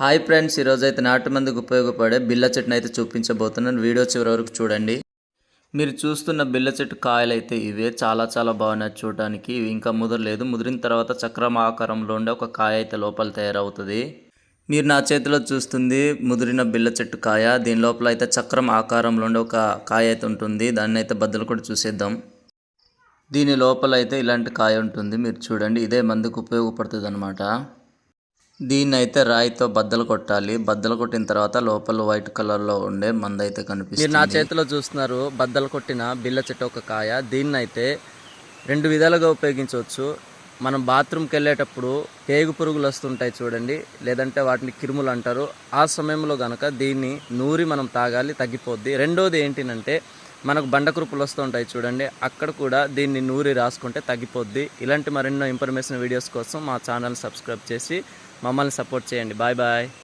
Hi friends, ఈరోజు అయితే నాటు మందుకు ఉపయోగపడే బిళ్ళ చెట్టును అయితే చూపించబోతున్నాను. వీడియో చివరి వరకు చూడండి. మీరు చూస్తున్న బిళ్ళ చెట్టు కాయలు అయితే ఇవే. చాలా చాలా బాగున్నాయి చూడడానికి. ఇవి ఇంకా ముదరలేదు. ముదిరిన తర్వాత చక్రం ఆకారంలో ఉండే ఒక కాయ అయితే లోపల తయారవుతుంది. మీరు నా చేతిలో చూస్తుంది ముదిరిన బిళ్ళ చెట్టు కాయ. దీని లోపల అయితే చక్రం ఆకారంలో ఉండే ఒక కాయ అయితే ఉంటుంది. దాన్ని అయితే బద్దలు కూడా చూసేద్దాం. దీని లోపల అయితే ఇలాంటి కాయ ఉంటుంది. మీరు చూడండి, ఇదే మందుకు ఉపయోగపడుతుంది అనమాట. దీన్ని అయితే రాయితో బద్దలు కొట్టాలి. బద్దలు కొట్టిన తర్వాత లోపల వైట్ కలర్లో ఉండే మందు అయితే కనిపిస్తుంది. మీరు నా చేతిలో చూస్తున్నారు బద్దలు కొట్టిన బిళ్ళ చెట్టు ఒక కాయ. దీన్ని అయితే రెండు విధాలుగా ఉపయోగించవచ్చు. మనం బాత్రూమ్కి వెళ్ళేటప్పుడు పేగు పురుగులు వస్తుంటాయి చూడండి, లేదంటే వాటిని కిరుములు అంటారు. ఆ సమయంలో కనుక దీన్ని నూరి మనం తాగాలి, తగ్గిపోద్ది. రెండోది ఏంటినంటే మనకు బండకురుపులు వస్తుంటాయి చూడండి, అక్కడ కూడా దీన్ని నూరి రాసుకుంటే తగ్గిపోద్ది. ఇలాంటి మరెన్నో ఇన్ఫర్మేషన్ వీడియోస్ కోసం మా ఛానల్ సబ్స్క్రైబ్ చేసి మమ్మల్ని సపోర్ట్ చేయండి. Bye bye.